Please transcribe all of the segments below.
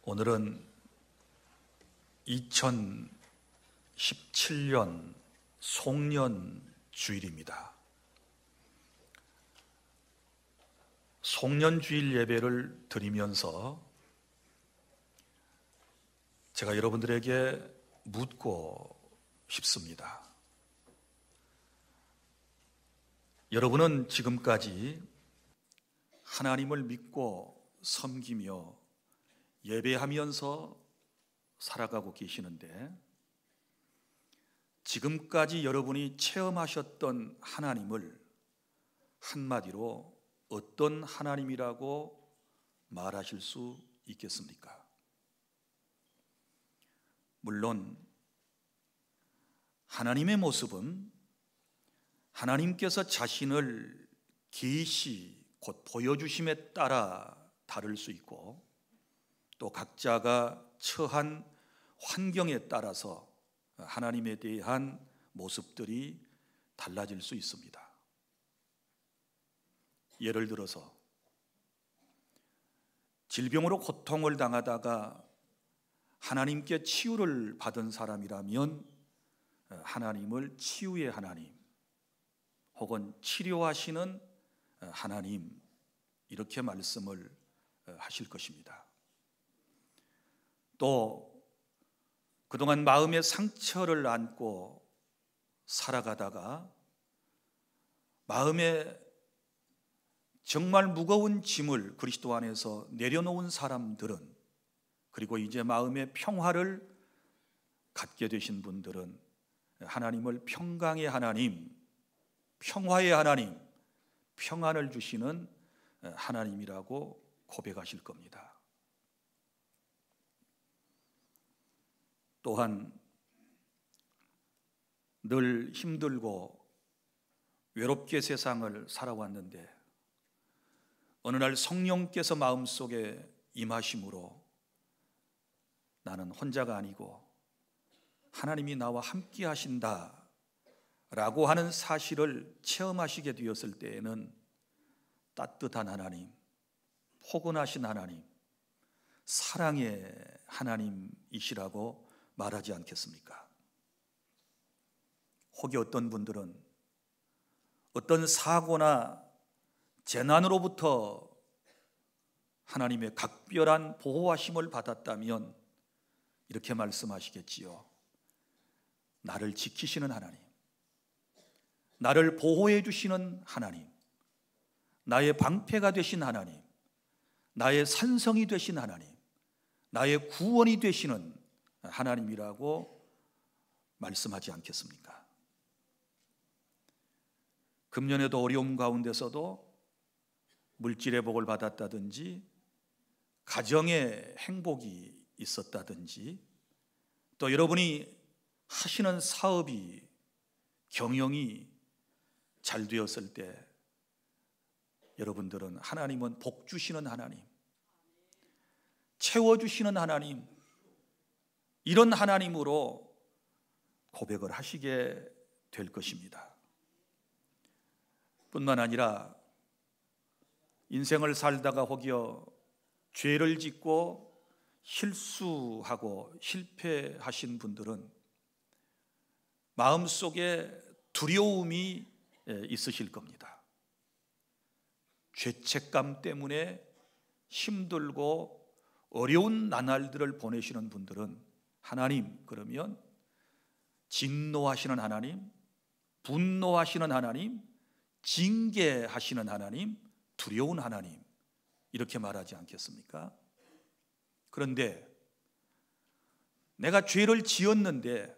오늘은 2017년 송년 주일입니다. 송년 주일 예배를 드리면서 제가 여러분들에게 묻고 싶습니다. 여러분은 지금까지 하나님을 믿고 섬기며 예배하면서 살아가고 계시는데, 지금까지 여러분이 체험하셨던 하나님을 한마디로 어떤 하나님이라고 말하실 수 있겠습니까? 물론 하나님의 모습은 하나님께서 자신을 계시 곧 보여주심에 따라 다를 수 있고, 또 각자가 처한 환경에 따라서 하나님에 대한 모습들이 달라질 수 있습니다. 예를 들어서 질병으로 고통을 당하다가 하나님께 치유를 받은 사람이라면 하나님을 치유의 하나님 혹은 치료하시는 하나님, 이렇게 말씀을 하실 것입니다. 또 그동안 마음의 상처를 안고 살아가다가 마음에 정말 무거운 짐을 그리스도 안에서 내려놓은 사람들은, 그리고 이제 마음의 평화를 갖게 되신 분들은 하나님을 평강의 하나님, 평화의 하나님, 평안을 주시는 하나님이라고 고백하실 겁니다. 또한 늘 힘들고 외롭게 세상을 살아왔는데 어느 날 성령께서 마음속에 임하심으로 나는 혼자가 아니고 하나님이 나와 함께 하신다 라고 하는 사실을 체험하시게 되었을 때에는 따뜻한 하나님, 포근하신 하나님, 사랑의 하나님이시라고 말하지 않겠습니까? 혹이 어떤 분들은 어떤 사고나 재난으로부터 하나님의 각별한 보호하심을 받았다면 이렇게 말씀하시겠지요. 나를 지키시는 하나님, 나를 보호해 주시는 하나님, 나의 방패가 되신 하나님, 나의 산성이 되신 하나님, 나의 구원이 되시는 하나님이라고 말씀하지 않겠습니까? 금년에도 어려움 가운데서도 물질의 복을 받았다든지 가정의 행복이 있었다든지, 또 여러분이 하시는 사업이 경영이 잘 되었을 때 여러분들은 하나님은 복 주시는 하나님, 채워주시는 하나님, 이런 하나님으로 고백을 하시게 될 것입니다. 뿐만 아니라 인생을 살다가 혹여 죄를 짓고 실수하고 실패하신 분들은 마음속에 두려움이 있으실 겁니다. 죄책감 때문에 힘들고 어려운 나날들을 보내시는 분들은 하나님, 그러면 진노하시는 하나님, 분노하시는 하나님, 징계하시는 하나님, 두려운 하나님, 이렇게 말하지 않겠습니까? 그런데 내가 죄를 지었는데,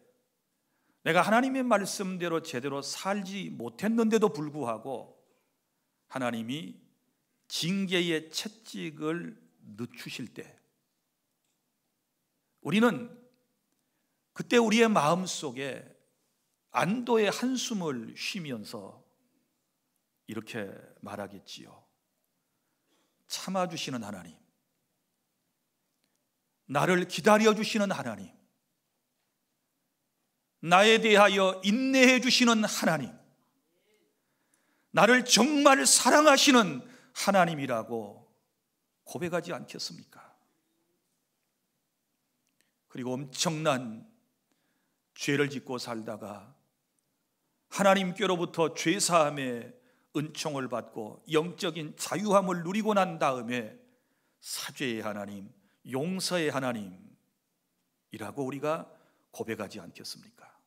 내가 하나님의 말씀대로 제대로 살지 못했는데도 불구하고 하나님이 징계의 채찍을 늦추실 때, 우리는 그때 우리의 마음속에 안도의 한숨을 쉬면서 이렇게 말하겠지요. 참아주시는 하나님, 나를 기다려주시는 하나님, 나에 대하여 인내해 주시는 하나님, 나를 정말 사랑하시는 하나님이라고 고백하지 않겠습니까? 그리고 엄청난 죄를 짓고 살다가 하나님께로부터 죄사함의 은총을 받고 영적인 자유함을 누리고 난 다음에 사죄의 하나님, 용서의 하나님이라고 우리가 고백하지 않겠습니까?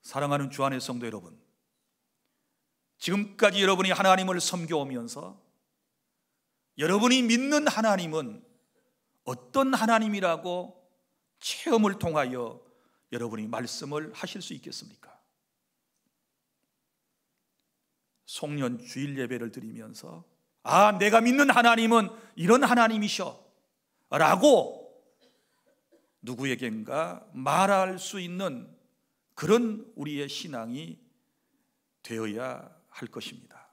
사랑하는 주 안의 성도 여러분, 지금까지 여러분이 하나님을 섬겨오면서 여러분이 믿는 하나님은 어떤 하나님이라고 체험을 통하여 여러분이 말씀을 하실 수 있겠습니까? 송년 주일 예배를 드리면서 내가 믿는 하나님은 이런 하나님이셔 라고 누구에겐가 말할 수 있는 그런 우리의 신앙이 되어야 할 것입니다.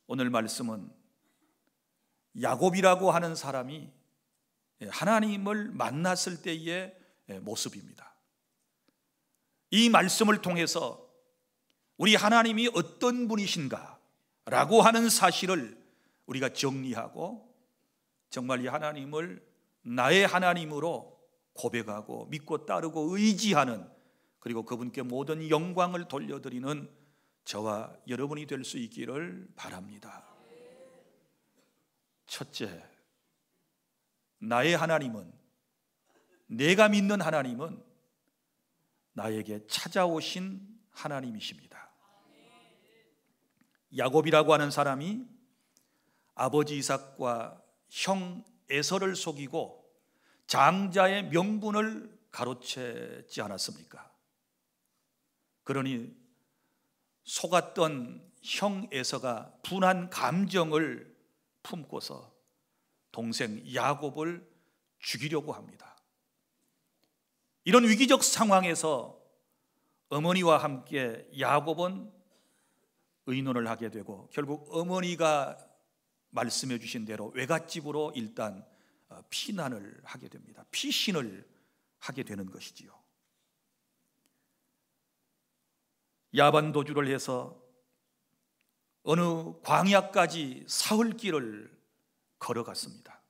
오늘 말씀은 야곱이라고 하는 사람이 하나님을 만났을 때의 모습입니다. 이 말씀을 통해서 우리 하나님이 어떤 분이신가 라고 하는 사실을 우리가 정리하고 정말 이 하나님을 나의 하나님으로 고백하고 믿고 따르고 의지하는, 그리고 그분께 모든 영광을 돌려드리는 저와 여러분이 될 수 있기를 바랍니다. 첫째, 나의 하나님은, 내가 믿는 하나님은 나에게 찾아오신 하나님이십니다. 야곱이라고 하는 사람이 아버지 이삭과 형 에서를 속이고 장자의 명분을 가로채지 않았습니까? 그러니 속았던 형 에서가 분한 감정을 품고서 동생 야곱을 죽이려고 합니다. 이런 위기적 상황에서 어머니와 함께 야곱은 의논을 하게 되고 결국 어머니가 말씀해 주신 대로 외갓집으로 일단 피난을 하게 됩니다. 피신을 하게 되는 것이지요. 야반도주를 해서 어느 광야까지 사흘길을 걸어갔습니다.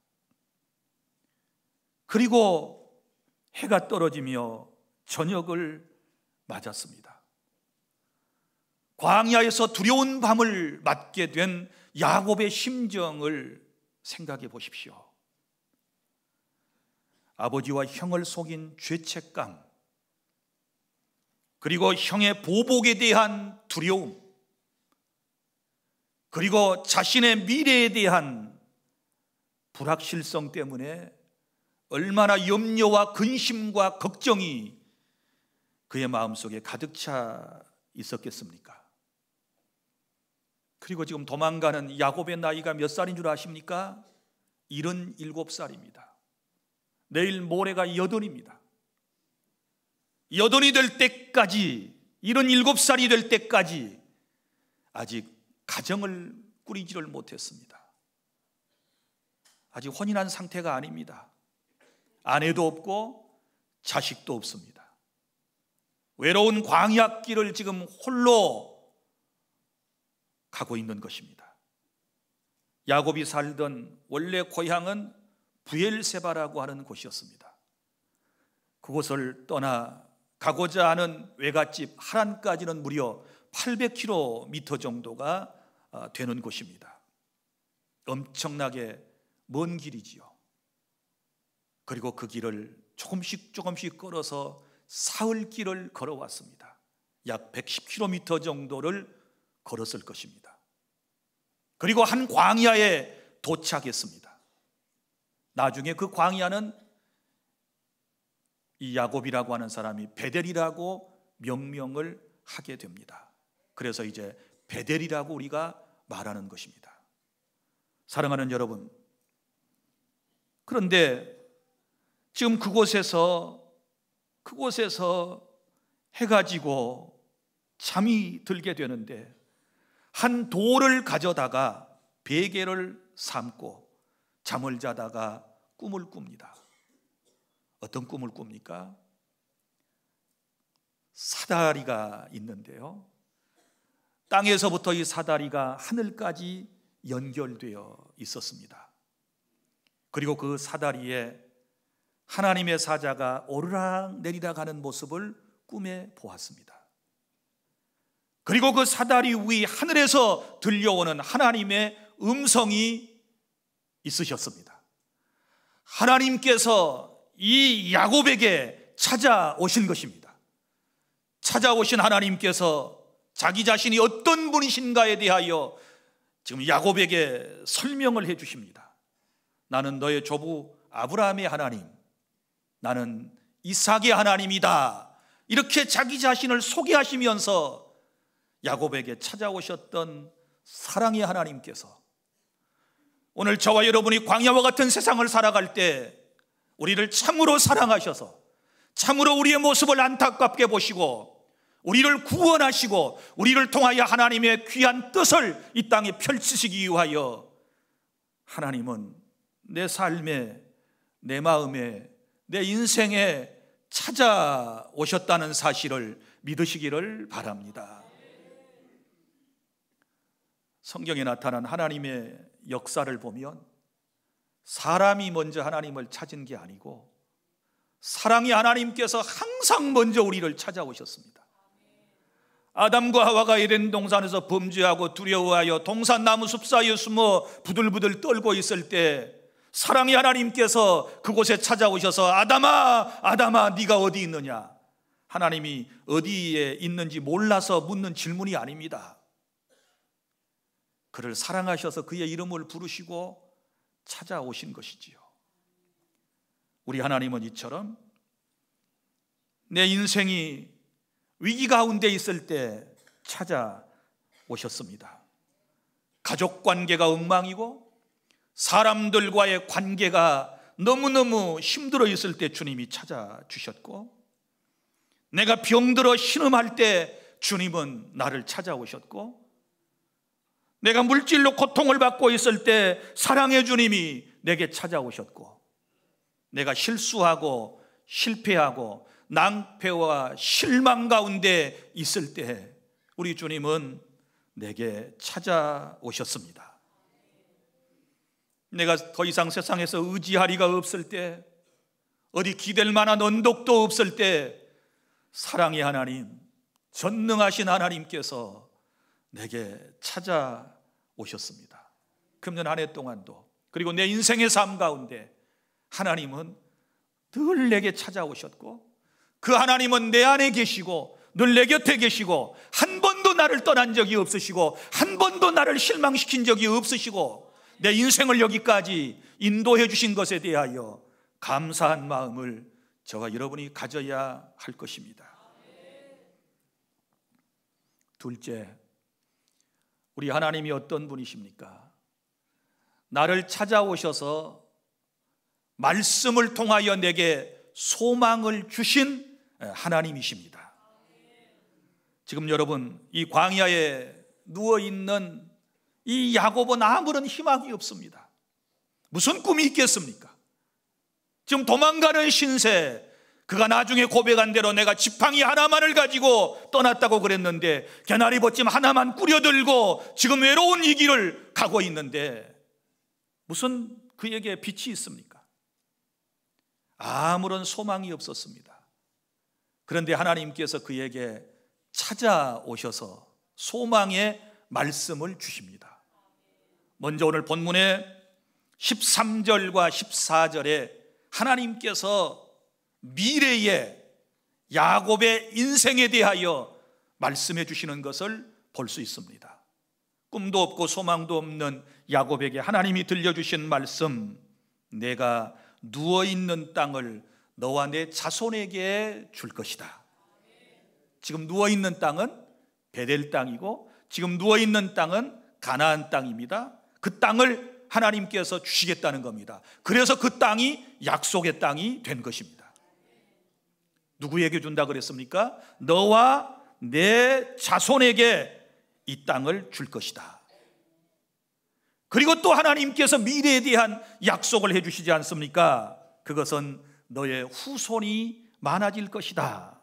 그리고 해가 떨어지며 저녁을 맞았습니다. 광야에서 두려운 밤을 맞게 된 야곱의 심정을 생각해 보십시오. 아버지와 형을 속인 죄책감, 그리고 형의 보복에 대한 두려움, 그리고 자신의 미래에 대한 불확실성 때문에 얼마나 염려와 근심과 걱정이 그의 마음속에 가득 차 있었겠습니까? 그리고 지금 도망가는 야곱의 나이가 몇 살인 줄 아십니까? 77살입니다. 내일 모레가 80입니다. 80이 될 때까지, 77살이 될 때까지 아직 가정을 꾸리지를 못했습니다. 아직 혼인한 상태가 아닙니다. 아내도 없고 자식도 없습니다. 외로운 광야길을 지금 홀로 가고 있는 것입니다. 야곱이 살던 원래 고향은 부엘세바라고 하는 곳이었습니다. 그곳을 떠나 가고자 하는 외갓집 하란까지는 무려 800km 정도가 되는 곳입니다. 엄청나게 먼 길이지요. 그리고 그 길을 조금씩 걸어서 사흘길을 걸어왔습니다. 약 110km 정도를 걸었을 것입니다. 그리고 한 광야에 도착했습니다. 나중에 그 광야는 이 야곱이라고 하는 사람이 베델이라고 명명을 하게 됩니다. 그래서 이제 베델이라고 우리가 말하는 것입니다. 사랑하는 여러분, 그런데 지금 그곳에서 해가 지고 잠이 들게 되는데 한 돌을 가져다가 베개를 삼고 잠을 자다가 꿈을 꿉니다. 어떤 꿈을 꿉니까? 사다리가 있는데요, 땅에서부터 이 사다리가 하늘까지 연결되어 있었습니다. 그리고 그 사다리에 하나님의 사자가 오르락 내리락 하는 모습을 꿈에 보았습니다. 그리고 그 사다리 위 하늘에서 들려오는 하나님의 음성이 있으셨습니다. 하나님께서 이 야곱에게 찾아오신 것입니다. 찾아오신 하나님께서 자기 자신이 어떤 분이신가에 대하여 지금 야곱에게 설명을 해 주십니다. 나는 너의 조부 아브라함의 하나님, 나는 이삭의 하나님이다. 이렇게 자기 자신을 소개하시면서 야곱에게 찾아오셨던 사랑의 하나님께서 오늘 저와 여러분이 광야와 같은 세상을 살아갈 때 우리를 참으로 사랑하셔서 참으로 우리의 모습을 안타깝게 보시고 우리를 구원하시고 우리를 통하여 하나님의 귀한 뜻을 이 땅에 펼치시기 위하여 하나님은 내 삶에, 내 마음에, 내 인생에 찾아오셨다는 사실을 믿으시기를 바랍니다. 성경에 나타난 하나님의 역사를 보면 사람이 먼저 하나님을 찾은 게 아니고 사랑의 하나님께서 항상 먼저 우리를 찾아오셨습니다. 아담과 하와가 에덴 동산에서 범죄하고 두려워하여 동산나무 숲 사이에 숨어 부들부들 떨고 있을 때 사랑의 하나님께서 그곳에 찾아오셔서 아담아, 아담아, 네가 어디 있느냐? 하나님이 어디에 있는지 몰라서 묻는 질문이 아닙니다. 그를 사랑하셔서 그의 이름을 부르시고 찾아오신 것이지요. 우리 하나님은 이처럼 내 인생이 위기 가운데 있을 때 찾아오셨습니다. 가족 관계가 엉망이고 사람들과의 관계가 너무너무 힘들어 있을 때 주님이 찾아주셨고, 내가 병들어 신음할 때 주님은 나를 찾아오셨고, 내가 물질로 고통을 받고 있을 때 사랑의 주님이 내게 찾아오셨고, 내가 실수하고 실패하고 낭패와 실망 가운데 있을 때 우리 주님은 내게 찾아오셨습니다. 내가 더 이상 세상에서 의지하리가 없을 때, 어디 기댈 만한 언덕도 없을 때 사랑의 하나님, 전능하신 하나님께서 내게 찾아오셨습니다. 금년 한 해 동안도, 그리고 내 인생의 삶 가운데 하나님은 늘 내게 찾아오셨고, 그 하나님은 내 안에 계시고 늘 내 곁에 계시고 한 번도 나를 떠난 적이 없으시고 한 번도 나를 실망시킨 적이 없으시고 내 인생을 여기까지 인도해 주신 것에 대하여 감사한 마음을 저와 여러분이 가져야 할 것입니다. 둘째, 우리 하나님이 어떤 분이십니까? 나를 찾아오셔서 말씀을 통하여 내게 소망을 주신 하나님이십니다. 지금 여러분, 이 광야에 누워있는 이 야곱은 아무런 희망이 없습니다. 무슨 꿈이 있겠습니까? 지금 도망가는 신세, 그가 나중에 고백한 대로 내가 지팡이 하나만을 가지고 떠났다고 그랬는데 개나리 벗짐 하나만 꾸려들고 지금 외로운 이 길을 가고 있는데 무슨 그에게 빛이 있습니까? 아무런 소망이 없었습니다. 그런데 하나님께서 그에게 찾아오셔서 소망의 말씀을 주십니다. 먼저 오늘 본문의 13절과 14절에 하나님께서 미래의 야곱의 인생에 대하여 말씀해 주시는 것을 볼 수 있습니다. 꿈도 없고 소망도 없는 야곱에게 하나님이 들려주신 말씀, 내가 누워있는 땅을 너와 내 자손에게 줄 것이다. 지금 누워있는 땅은 베델 땅이고 지금 누워있는 땅은 가나안 땅입니다. 그 땅을 하나님께서 주시겠다는 겁니다. 그래서 그 땅이 약속의 땅이 된 것입니다. 누구에게 준다 그랬습니까? 너와 내 자손에게 이 땅을 줄 것이다. 그리고 또 하나님께서 미래에 대한 약속을 해주시지 않습니까? 그것은 너의 후손이 많아질 것이다.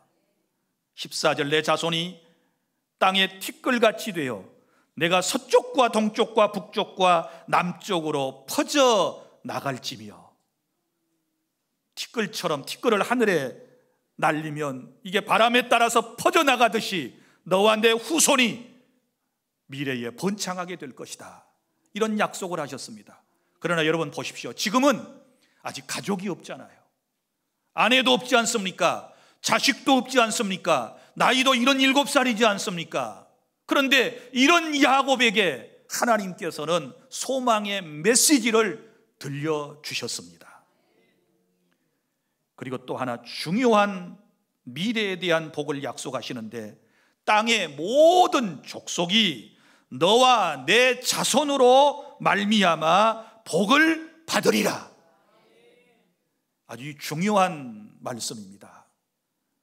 14절, 내 자손이 땅의 티끌같이 되어 내가 서쪽과 동쪽과 북쪽과 남쪽으로 퍼져 나갈지며. 티끌을 하늘에 날리면 이게 바람에 따라서 퍼져나가듯이 너와 내 후손이 미래에 번창하게 될 것이다, 이런 약속을 하셨습니다. 그러나 여러분 보십시오. 지금은 아직 가족이 없잖아요. 아내도 없지 않습니까? 자식도 없지 않습니까? 나이도 77살이지 않습니까? 그런데 이런 야곱에게 하나님께서는 소망의 메시지를 들려주셨습니다. 그리고 또 하나 중요한 미래에 대한 복을 약속하시는데, 땅의 모든 족속이 너와 내 자손으로 말미암아 복을 받으리라. 아주 중요한 말씀입니다.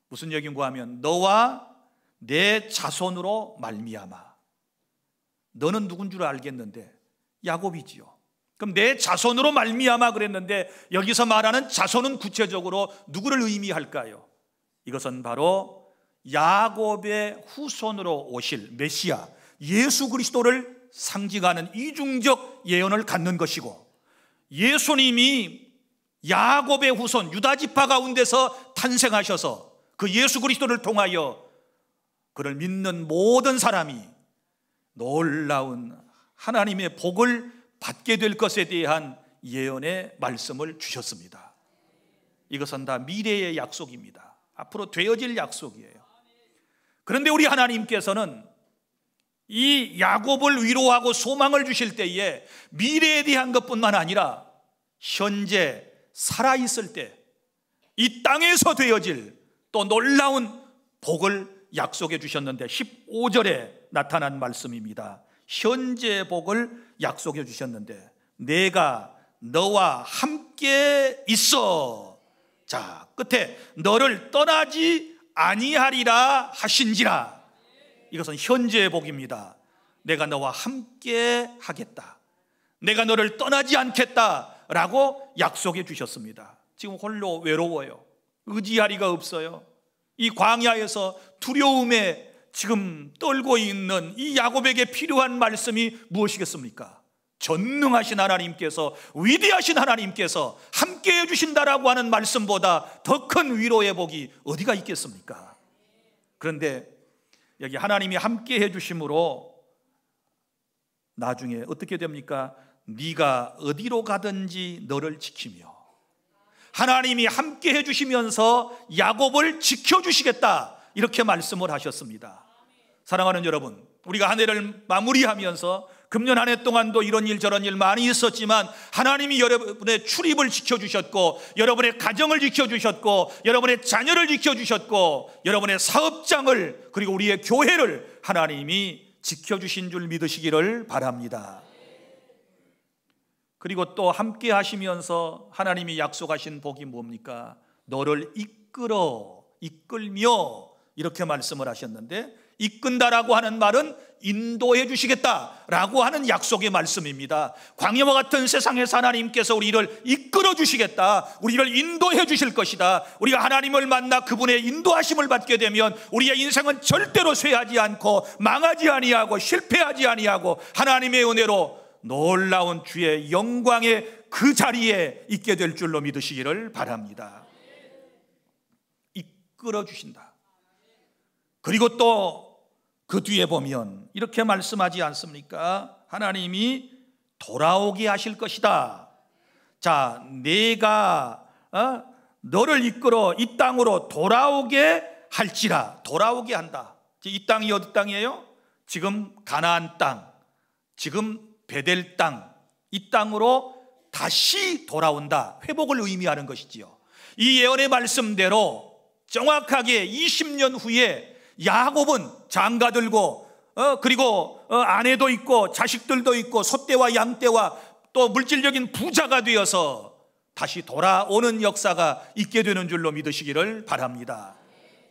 무슨 얘기인가 하면 너와 내 자손으로 말미암아. 너는 누군 줄 알겠는데 야곱이지요. 그럼 내 자손으로 말미암아 그랬는데 여기서 말하는 자손은 구체적으로 누구를 의미할까요? 이것은 바로 야곱의 후손으로 오실 메시아 예수 그리스도를 상징하는 이중적 예언을 갖는 것이고, 예수님이 야곱의 후손 유다 지파 가운데서 탄생하셔서 그 예수 그리스도를 통하여 그를 믿는 모든 사람이 놀라운 하나님의 복을 받게 될 것에 대한 예언의 말씀을 주셨습니다. 이것은 다 미래의 약속입니다. 앞으로 되어질 약속이에요. 그런데 우리 하나님께서는 이 야곱을 위로하고 소망을 주실 때에 미래에 대한 것뿐만 아니라 현재 살아있을 때 이 땅에서 되어질 또 놀라운 복을 약속해 주셨는데 15절에 나타난 말씀입니다. 현재 복을 약속해 주셨는데 내가 너와 함께 있어. 자, 끝에 너를 떠나지 아니하리라 하신지라. 이것은 현재의 복입니다. 내가 너와 함께 하겠다, 내가 너를 떠나지 않겠다라고 약속해 주셨습니다. 지금 홀로 외로워요. 의지하리가 없어요. 이 광야에서 두려움에 지금 떨고 있는 이 야곱에게 필요한 말씀이 무엇이겠습니까? 전능하신 하나님께서, 위대하신 하나님께서 함께 해주신다라고 하는 말씀보다 더 큰 위로의 복이 어디가 있겠습니까? 그런데 여기 하나님이 함께 해주심으로 나중에 어떻게 됩니까? 네가 어디로 가든지 너를 지키며, 하나님이 함께 해주시면서 야곱을 지켜주시겠다, 이렇게 말씀을 하셨습니다. 사랑하는 여러분, 우리가 한 해를 마무리하면서 금년 한 해 동안도 이런 일 저런 일 많이 있었지만 하나님이 여러분의 출입을 지켜주셨고, 여러분의 가정을 지켜주셨고, 여러분의 자녀를 지켜주셨고, 여러분의 사업장을, 그리고 우리의 교회를 하나님이 지켜주신 줄 믿으시기를 바랍니다. 그리고 또 함께 하시면서 하나님이 약속하신 복이 뭡니까? 너를 이끌며, 이렇게 말씀을 하셨는데, 이끈다라고 하는 말은 인도해 주시겠다라고 하는 약속의 말씀입니다. 광야와 같은 세상에서 하나님께서 우리를 이끌어 주시겠다, 우리를 인도해 주실 것이다. 우리가 하나님을 만나 그분의 인도하심을 받게 되면 우리의 인생은 절대로 쇠하지 않고 망하지 아니하고 실패하지 아니하고 하나님의 은혜로 놀라운 주의 영광의 그 자리에 있게 될 줄로 믿으시기를 바랍니다. 이끌어 주신다. 그리고 또 그 뒤에 보면 이렇게 말씀하지 않습니까? 하나님이 돌아오게 하실 것이다. 자, 내가 너를 이끌어 이 땅으로 돌아오게 할지라. 돌아오게 한다. 이 땅이 어디 땅이에요? 지금 가나안 땅, 지금 베델 땅, 이 땅으로 다시 돌아온다. 회복을 의미하는 것이지요. 이 예언의 말씀대로 정확하게 20년 후에 야곱은 장가들고 그리고 아내도 있고 자식들도 있고 소떼와 양떼와 또 물질적인 부자가 되어서 다시 돌아오는 역사가 있게 되는 줄로 믿으시기를 바랍니다.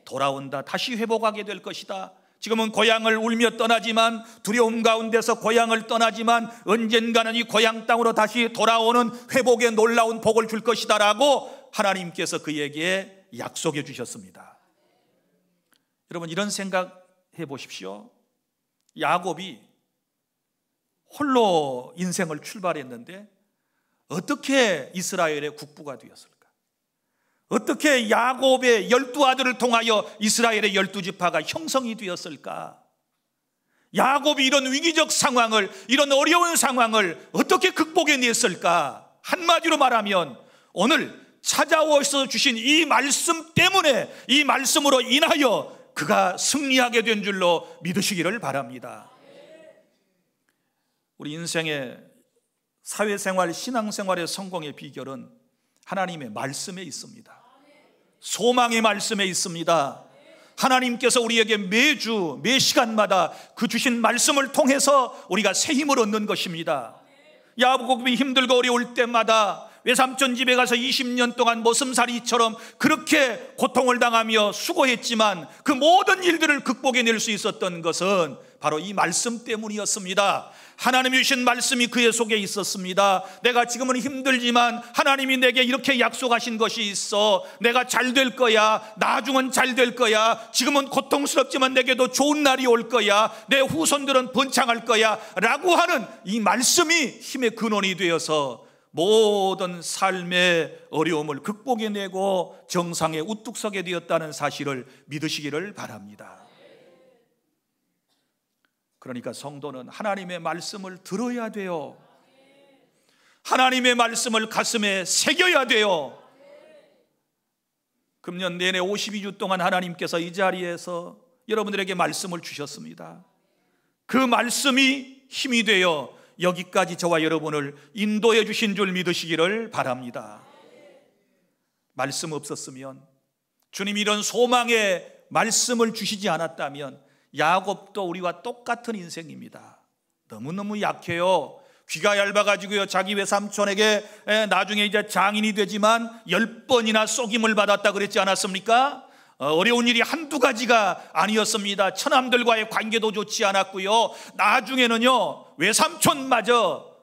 돌아온다. 다시 회복하게 될 것이다. 지금은 고향을 울며 떠나지만, 두려움 가운데서 고향을 떠나지만 언젠가는 이 고향 땅으로 다시 돌아오는 회복의 놀라운 복을 줄 것이다 라고 하나님께서 그에게 약속해 주셨습니다. 여러분, 이런 생각해 보십시오. 야곱이 홀로 인생을 출발했는데 어떻게 이스라엘의 국부가 되었을까? 어떻게 야곱의 12아들을 통하여 이스라엘의 12지파가 형성이 되었을까? 야곱이 이런 위기적 상황을, 이런 어려운 상황을 어떻게 극복해냈을까? 한마디로 말하면 오늘 찾아오셔서 주신 이 말씀 때문에, 이 말씀으로 인하여 그가 승리하게 된 줄로 믿으시기를 바랍니다. 우리 인생의 사회생활, 신앙생활의 성공의 비결은 하나님의 말씀에 있습니다. 소망의 말씀에 있습니다. 하나님께서 우리에게 매주 매 시간마다 그 주신 말씀을 통해서 우리가 새 힘을 얻는 것입니다. 야곱이 힘들고 어려울 때마다 외삼촌 집에 가서 20년 동안 머슴살이처럼 그렇게 고통을 당하며 수고했지만 그 모든 일들을 극복해낼 수 있었던 것은 바로 이 말씀 때문이었습니다. 하나님이 주신 말씀이 그의 속에 있었습니다. 내가 지금은 힘들지만 하나님이 내게 이렇게 약속하신 것이 있어. 내가 잘 될 거야. 나중은 잘 될 거야. 지금은 고통스럽지만 내게도 좋은 날이 올 거야. 내 후손들은 번창할 거야 라고 하는 이 말씀이 힘의 근원이 되어서 모든 삶의 어려움을 극복해내고 정상에 우뚝 서게 되었다는 사실을 믿으시기를 바랍니다. 그러니까 성도는 하나님의 말씀을 들어야 돼요. 하나님의 말씀을 가슴에 새겨야 돼요. 금년 내내 52주 동안 하나님께서 이 자리에서 여러분들에게 말씀을 주셨습니다. 그 말씀이 힘이 되어 여기까지 저와 여러분을 인도해 주신 줄 믿으시기를 바랍니다. 말씀 없었으면, 주님이 이런 소망의 말씀을 주시지 않았다면 야곱도 우리와 똑같은 인생입니다. 너무너무 약해요. 귀가 얇아가지고요, 자기 외삼촌에게 나중에 이제 장인이 되지만 10번이나 속임을 받았다 그랬지 않았습니까? 어려운 일이 한두 가지가 아니었습니다. 처남들과의 관계도 좋지 않았고요, 나중에는요 외삼촌마저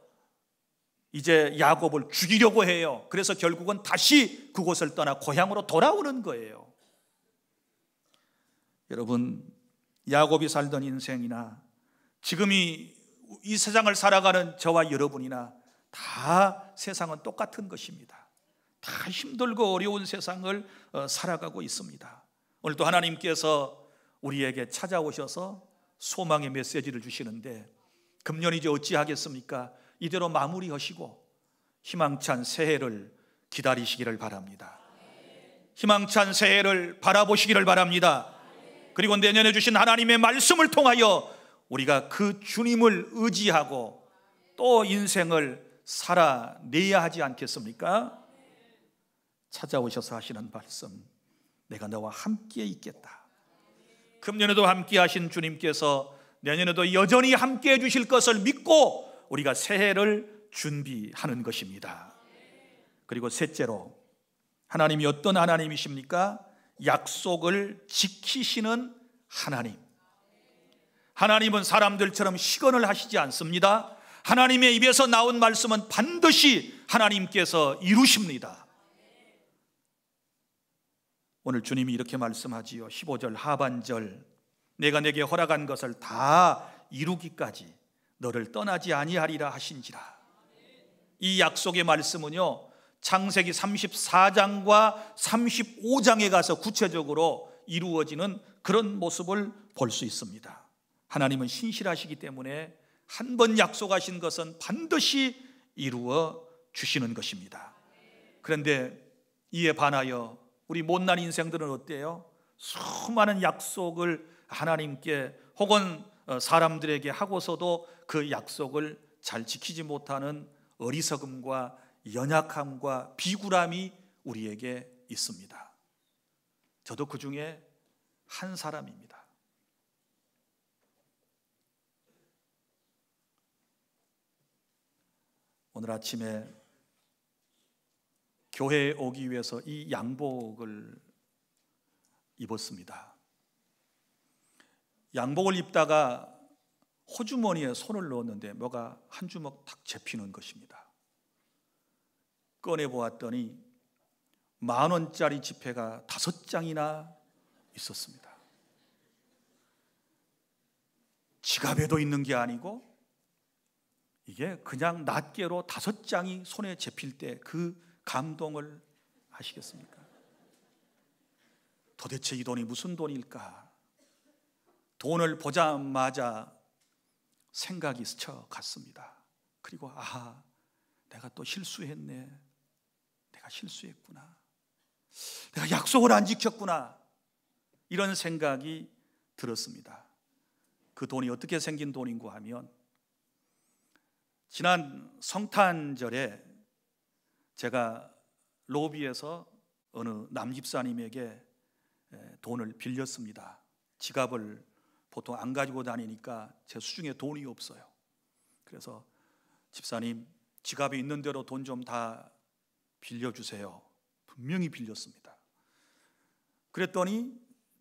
이제 야곱을 죽이려고 해요. 그래서 결국은 다시 그곳을 떠나 고향으로 돌아오는 거예요. 여러분, 야곱이 살던 인생이나 지금 이 세상을 살아가는 저와 여러분이나 다 세상은 똑같은 것입니다. 다 힘들고 어려운 세상을 살아가고 있습니다. 오늘도 하나님께서 우리에게 찾아오셔서 소망의 메시지를 주시는데, 금년이제 어찌하겠습니까? 이대로 마무리하시고 희망찬 새해를 기다리시기를 바랍니다. 희망찬 새해를 바라보시기를 바랍니다. 그리고 내년에 주신 하나님의 말씀을 통하여 우리가 그 주님을 의지하고 또 인생을 살아내야 하지 않겠습니까? 찾아오셔서 하시는 말씀, 내가 너와 함께 있겠다. 금년에도 함께 하신 주님께서 내년에도 여전히 함께 해 주실 것을 믿고 우리가 새해를 준비하는 것입니다. 그리고 셋째로, 하나님이 어떤 하나님이십니까? 약속을 지키시는 하나님. 하나님은 사람들처럼 시건을 하시지 않습니다. 하나님의 입에서 나온 말씀은 반드시 하나님께서 이루십니다. 오늘 주님이 이렇게 말씀하지요. 15절 하반절, 내가 내게 허락한 것을 다 이루기까지 너를 떠나지 아니하리라 하신지라. 이 약속의 말씀은요, 창세기 34장과 35장에 가서 구체적으로 이루어지는 그런 모습을 볼 수 있습니다. 하나님은 신실하시기 때문에 한 번 약속하신 것은 반드시 이루어 주시는 것입니다. 그런데 이에 반하여 우리 못난 인생들은 어때요? 수많은 약속을 하나님께 혹은 사람들에게 하고서도 그 약속을 잘 지키지 못하는 어리석음과 연약함과 비굴함이 우리에게 있습니다. 저도 그 중에 한 사람입니다. 오늘 아침에 교회에 오기 위해서 이 양복을 입었습니다. 양복을 입다가 호주머니에 손을 넣었는데 뭐가 한 주먹 탁 잡히는 것입니다. 꺼내보았더니 10,000원짜리 지폐가 5장이나 있었습니다. 지갑에도 있는 게 아니고 이게 그냥 낱개로 5장이 손에 잡힐 때 그 감동을 아시겠습니까? 도대체 이 돈이 무슨 돈일까? 돈을 보자마자 생각이 스쳐갔습니다. 그리고 내가 또 실수했네. 내가 실수했구나. 내가 약속을 안 지켰구나. 이런 생각이 들었습니다. 그 돈이 어떻게 생긴 돈인가 하면, 지난 성탄절에 제가 로비에서 어느 남집사님에게 돈을 빌렸습니다. 지갑을 보통 안 가지고 다니니까 제 수중에 돈이 없어요. 그래서 집사님, 지갑에 있는 대로 돈 좀 다 빌려주세요. 분명히 빌렸습니다. 그랬더니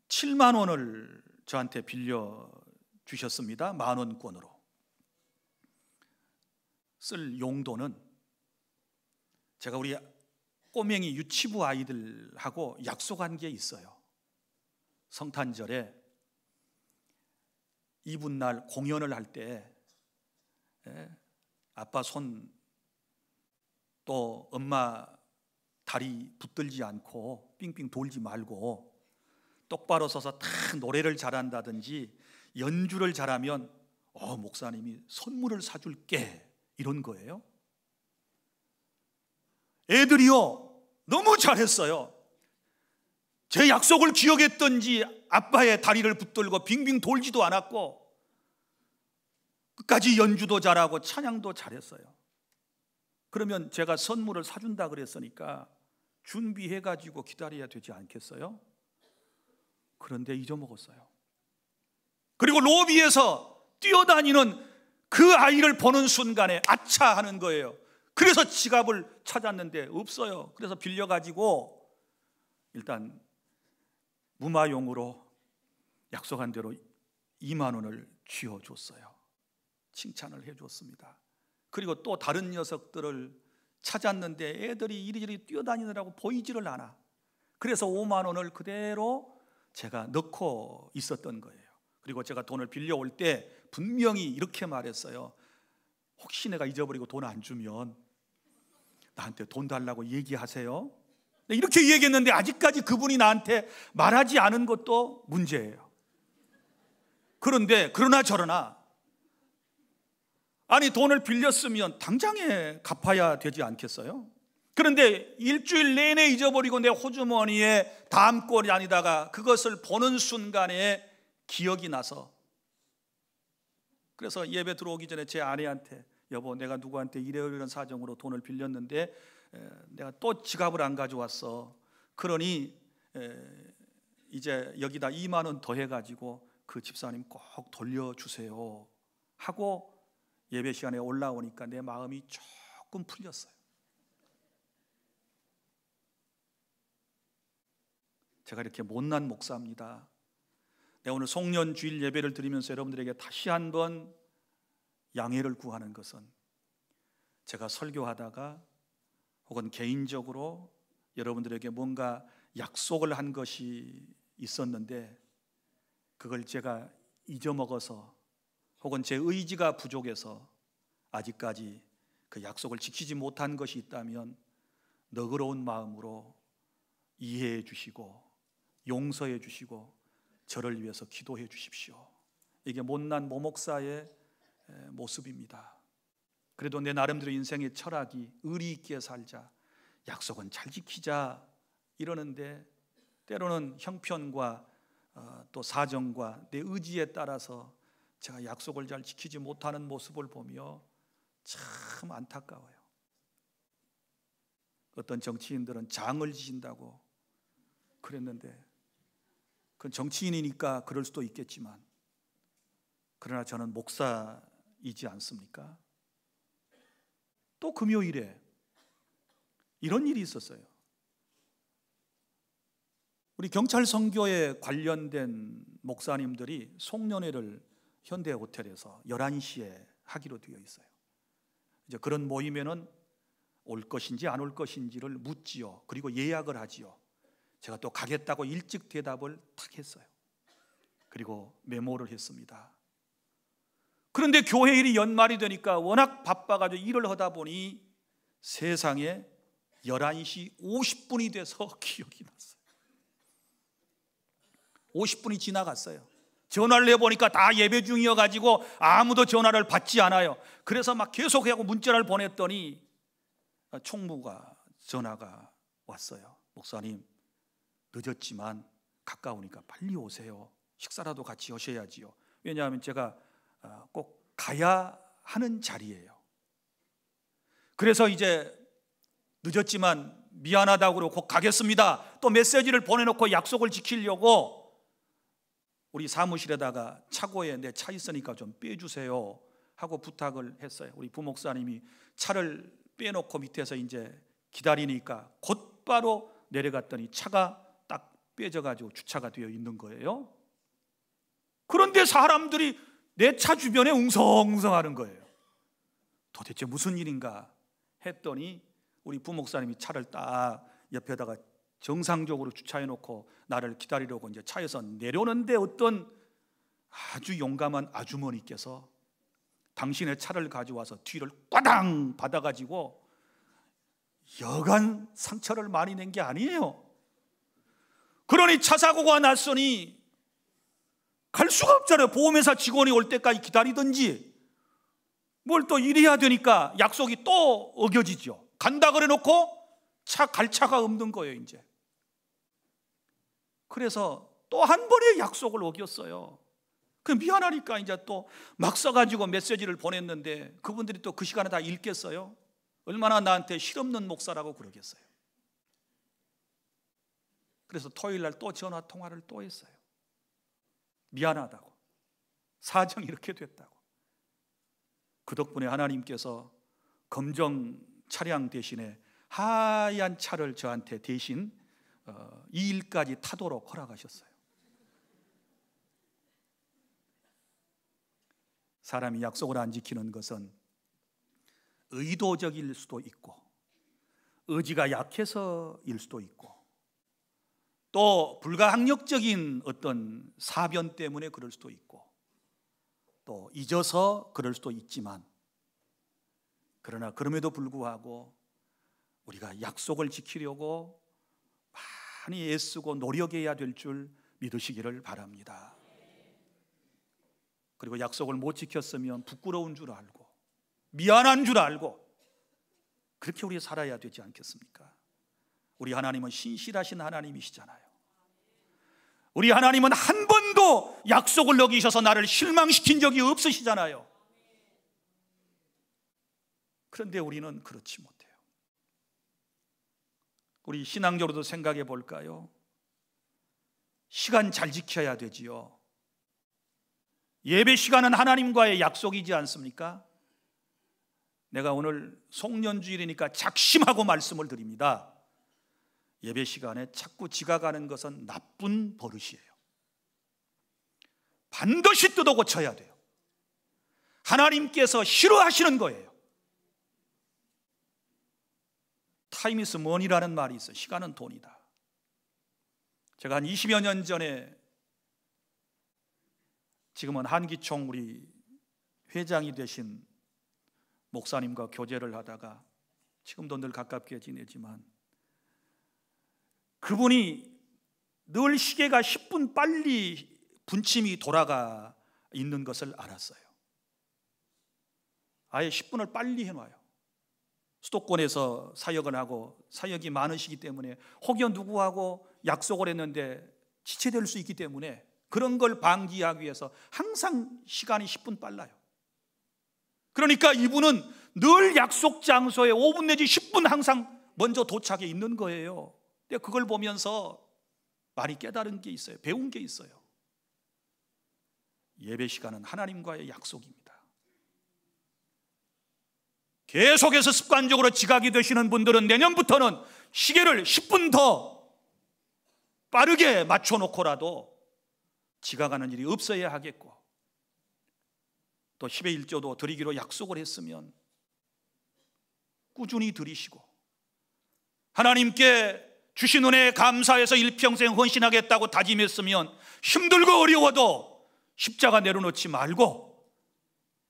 7만 원을 저한테 빌려주셨습니다. 10,000원권으로. 쓸 용도는 제가 우리 꼬맹이 유치부 아이들하고 약속한 게 있어요. 성탄절에 이분날 공연을 할 때 아빠 손 또 엄마 다리 붙들지 않고 삥삥 돌지 말고 똑바로 서서 다 노래를 잘한다든지 연주를 잘하면 목사님이 선물을 사줄게, 이런 거예요. 애들이요 너무 잘했어요. 제 약속을 기억했던지 아빠의 다리를 붙들고 빙빙 돌지도 않았고 끝까지 연주도 잘하고 찬양도 잘했어요. 그러면 제가 선물을 사준다 그랬으니까 준비해가지고 기다려야 되지 않겠어요? 그런데 잊어먹었어요. 그리고 로비에서 뛰어다니는 그 아이를 보는 순간에 아차 하는 거예요. 그래서 지갑을 찾았는데 없어요. 그래서 빌려가지고 일단 무마용으로 약속한 대로 2만 원을 쥐어줬어요. 칭찬을 해줬습니다. 그리고 또 다른 녀석들을 찾았는데 애들이 이리저리 뛰어다니느라고 보이지를 않아. 그래서 5만 원을 그대로 제가 넣고 있었던 거예요. 그리고 제가 돈을 빌려올 때 분명히 이렇게 말했어요. 혹시 내가 잊어버리고 돈 안 주면 나한테 돈 달라고 얘기하세요. 이렇게 얘기했는데 아직까지 그분이 나한테 말하지 않은 것도 문제예요. 그러나 저러나 돈을 빌렸으면 당장에 갚아야 되지 않겠어요? 그런데 일주일 내내 잊어버리고 내 호주머니에 담고 다니다가 그것을 보는 순간에 기억이 나서, 그래서 예배 들어오기 전에 제 아내한테, 여보, 내가 누구한테 이런 사정으로 돈을 빌렸는데 내가 또 지갑을 안 가져왔어. 그러니 이제 여기다 2만 원 더해가지고 그 집사님 꼭 돌려주세요 하고 예배 시간에 올라오니까 내 마음이 조금 풀렸어요. 제가 이렇게 못난 목사입니다. 오늘 송년 주일 예배를 드리면서 여러분들에게 다시 한번 양해를 구하는 것은, 제가 설교하다가 혹은 개인적으로 여러분들에게 뭔가 약속을 한 것이 있었는데 그걸 제가 잊어먹어서 혹은 제 의지가 부족해서 아직까지 그 약속을 지키지 못한 것이 있다면 너그러운 마음으로 이해해 주시고 용서해 주시고 저를 위해서 기도해 주십시오. 이게 못난 모목사의 모습입니다. 그래도 내 나름대로 인생의 철학이 의리 있게 살자, 약속은 잘 지키자 이러는데 때로는 형편과 또 사정과 내 의지에 따라서 제가 약속을 잘 지키지 못하는 모습을 보며 참 안타까워요. 어떤 정치인들은 장을 지신다고 그랬는데 그건 정치인이니까 그럴 수도 있겠지만, 그러나 저는 목사이지 않습니까? 또 금요일에 이런 일이 있었어요. 우리 경찰 선교에 관련된 목사님들이 송년회를 현대호텔에서 11시에 하기로 되어 있어요. 이제 그런 모임에는 올 것인지 안 올 것인지를 묻지요. 그리고 예약을 하지요. 제가 또 가겠다고 일찍 대답을 탁 했어요. 그리고 메모를 했습니다. 그런데 교회 일이 연말이 되니까 워낙 바빠가지고 일을 하다 보니 세상에 11시 50분이 돼서 기억이 났어요. 50분이 지나갔어요. 전화를 해보니까 다 예배 중이어가지고 아무도 전화를 받지 않아요. 그래서 막 계속하고 문자를 보냈더니 총무가 전화가 왔어요. 목사님, 늦었지만 가까우니까 빨리 오세요. 식사라도 같이 하셔야지요. 왜냐하면 제가 꼭 가야 하는 자리예요. 그래서 이제 늦었지만 미안하다고 그러고 곧 가겠습니다. 또 메시지를 보내놓고 약속을 지키려고 우리 사무실에다가 차고에 내 차 있으니까 좀 빼주세요 하고 부탁을 했어요. 우리 부목사님이 차를 빼놓고 밑에서 이제 기다리니까 곧바로 내려갔더니 차가 딱 빼져가지고 주차가 되어 있는 거예요. 그런데 사람들이 내 차 주변에 웅성웅성하는 거예요. 도대체 무슨 일인가 했더니 우리 부목사님이 차를 딱 옆에다가 정상적으로 주차해놓고 나를 기다리려고 이제 차에서 내려오는데 어떤 아주 용감한 아주머니께서 당신의 차를 가져와서 뒤를 꽈당 받아가지고 여간 상처를 많이 낸 게 아니에요. 그러니 차 사고가 났으니 갈 수가 없잖아요. 보험회사 직원이 올 때까지 기다리든지 뭘 또 일해야 되니까 약속이 또 어겨지죠. 간다 그래 놓고 갈 차가 없는 거예요. 이제 그래서 또 한 번의 약속을 어겼어요. 그 미안하니까 이제 또 막 써가지고 메시지를 보냈는데 그분들이 또 그 시간에 다 읽겠어요? 얼마나 나한테 실없는 목사라고 그러겠어요. 그래서 토요일 날 또 전화 통화를 또 했어요. 미안하다고, 사정이 이렇게 됐다고. 그 덕분에 하나님께서 검정 차량 대신에 하얀 차를 저한테 대신 이 일까지 타도록 허락하셨어요. 사람이 약속을 안 지키는 것은 의도적일 수도 있고 의지가 약해서일 수도 있고 또 불가항력적인 어떤 사변 때문에 그럴 수도 있고 또 잊어서 그럴 수도 있지만, 그러나 그럼에도 불구하고 우리가 약속을 지키려고 많이 애쓰고 노력해야 될 줄 믿으시기를 바랍니다. 그리고 약속을 못 지켰으면 부끄러운 줄 알고 미안한 줄 알고 그렇게 우리 살아야 되지 않겠습니까? 우리 하나님은 신실하신 하나님이시잖아요. 우리 하나님은 한 번도 약속을 어기셔서 나를 실망시킨 적이 없으시잖아요. 그런데 우리는 그렇지 못해요. 우리 신앙적으로도 생각해 볼까요? 시간 잘 지켜야 되지요. 예배 시간은 하나님과의 약속이지 않습니까? 내가 오늘 송년주일이니까 작심하고 말씀을 드립니다. 예배 시간에 자꾸 지각하는 것은 나쁜 버릇이에요. 반드시 뜯어 고쳐야 돼요. 하나님께서 싫어하시는 거예요. 타임 이즈 머니라는 말이 있어요. 시간은 돈이다. 제가 한 20여 년 전에, 지금은 한기총 우리 회장이 되신 목사님과 교제를 하다가 지금도 늘 가깝게 지내지만 그분이 늘 시계가 10분 빨리 분침이 돌아가 있는 것을 알았어요. 아예 10분을 빨리 해놔요. 수도권에서 사역을 하고 사역이 많으시기 때문에 혹여 누구하고 약속을 했는데 지체될 수 있기 때문에 그런 걸 방지하기 위해서 항상 시간이 10분 빨라요. 그러니까 이분은 늘 약속 장소에 5분 내지 10분 항상 먼저 도착해 있는 거예요. 근데 그걸 보면서 많이 깨달은 게 있어요. 배운 게 있어요. 예배 시간은 하나님과의 약속입니다. 계속해서 습관적으로 지각이 되시는 분들은 내년부터는 시계를 10분 더 빠르게 맞춰놓고라도 지각하는 일이 없어야 하겠고, 또 10의 1조도 드리기로 약속을 했으면 꾸준히 드리시고 하나님께 주신 은혜에 감사해서 일평생 헌신하겠다고 다짐했으면 힘들고 어려워도 십자가 내려놓지 말고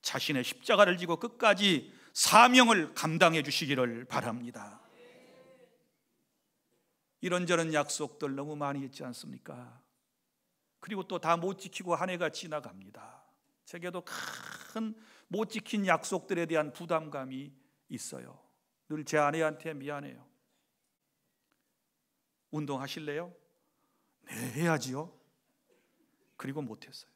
자신의 십자가를 지고 끝까지 사명을 감당해 주시기를 바랍니다. 이런저런 약속들 너무 많이 했지 않습니까? 그리고 또 다 못 지키고 한 해가 지나갑니다. 제게도 큰 못 지킨 약속들에 대한 부담감이 있어요. 늘 제 아내한테 미안해요. 운동하실래요? 네, 해야지요. 그리고 못했어요.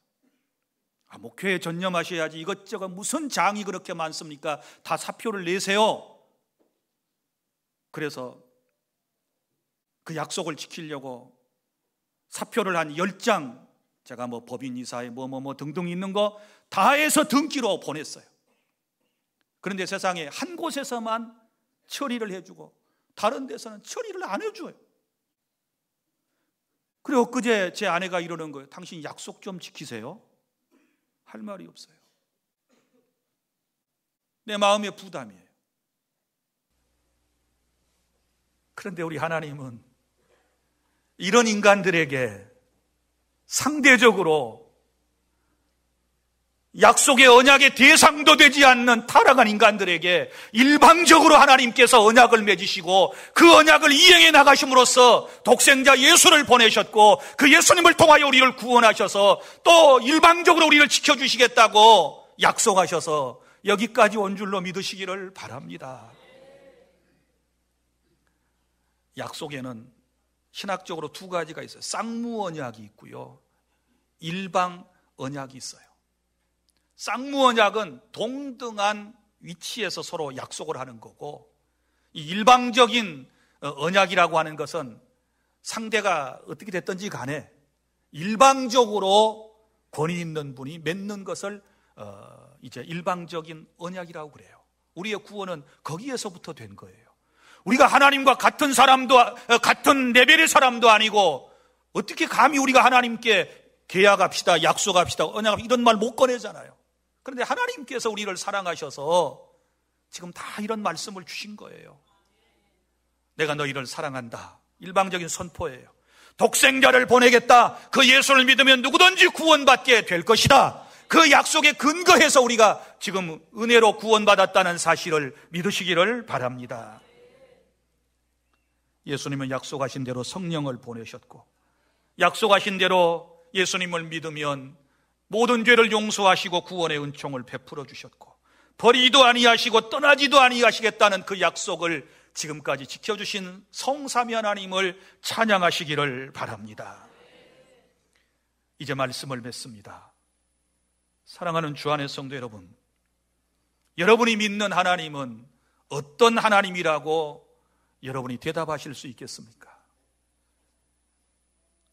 목회에 전념하셔야지. 이것저것 무슨 장이 그렇게 많습니까? 다 사표를 내세요. 그래서 그 약속을 지키려고 사표를 한 10장, 제가 법인 이사에 등등 있는 거 다 해서 등기로 보냈어요. 그런데 세상에 한 곳에서만 처리를 해주고 다른 데서는 처리를 안 해줘요. 그리고 엊그제 제 아내가 이러는 거예요. 당신 약속 좀 지키세요. 할 말이 없어요. 내 마음의 부담이에요. 그런데 우리 하나님은 이런 인간들에게 상대적으로 약속의 언약의 대상도 되지 않는 타락한 인간들에게 일방적으로 하나님께서 언약을 맺으시고 그 언약을 이행해 나가심으로써 독생자 예수를 보내셨고 그 예수님을 통하여 우리를 구원하셔서 또 일방적으로 우리를 지켜주시겠다고 약속하셔서 여기까지 온 줄로 믿으시기를 바랍니다. 약속에는 신학적으로 두 가지가 있어요. 쌍무 언약이 있고요, 일방 언약이 있어요. 쌍무 언약은 동등한 위치에서 서로 약속을 하는 거고, 이 일방적인 언약이라고 하는 것은 상대가 어떻게 됐든지 간에 일방적으로 권위 있는 분이 맺는 것을 이제 일방적인 언약이라고 그래요. 우리의 구원은 거기에서부터 된 거예요. 우리가 하나님과 같은 사람도, 같은 레벨의 사람도 아니고 어떻게 감히 우리가 하나님께 계약합시다, 약속합시다, 언약합시다 이런 말 못 꺼내잖아요. 그런데 하나님께서 우리를 사랑하셔서 지금 다 이런 말씀을 주신 거예요. 내가 너희를 사랑한다. 일방적인 선포예요. 독생자를 보내겠다. 그 예수를 믿으면 누구든지 구원받게 될 것이다. 그 약속에 근거해서 우리가 지금 은혜로 구원받았다는 사실을 믿으시기를 바랍니다. 예수님은 약속하신 대로 성령을 보내셨고, 약속하신 대로 예수님을 믿으면 모든 죄를 용서하시고 구원의 은총을 베풀어 주셨고, 버리지도 아니하시고 떠나지도 아니하시겠다는 그 약속을 지금까지 지켜주신 성삼위 하나님을 찬양하시기를 바랍니다. 이제 말씀을 맺습니다. 사랑하는 주 안의 성도 여러분, 여러분이 믿는 하나님은 어떤 하나님이라고 여러분이 대답하실 수 있겠습니까?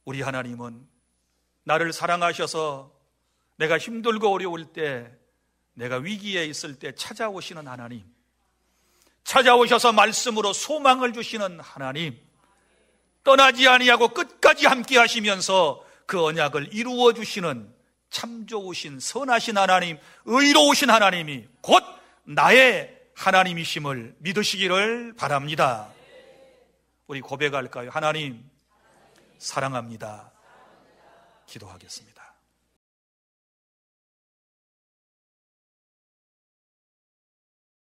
우리 하나님은 나를 사랑하셔서 내가 힘들고 어려울 때, 내가 위기에 있을 때 찾아오시는 하나님, 찾아오셔서 말씀으로 소망을 주시는 하나님, 떠나지 아니하고 끝까지 함께 하시면서 그 언약을 이루어 주시는 참 좋으신 선하신 하나님, 의로우신 하나님이 곧 나의 하나님이심을 믿으시기를 바랍니다. 우리 고백할까요? 하나님 사랑합니다. 기도하겠습니다.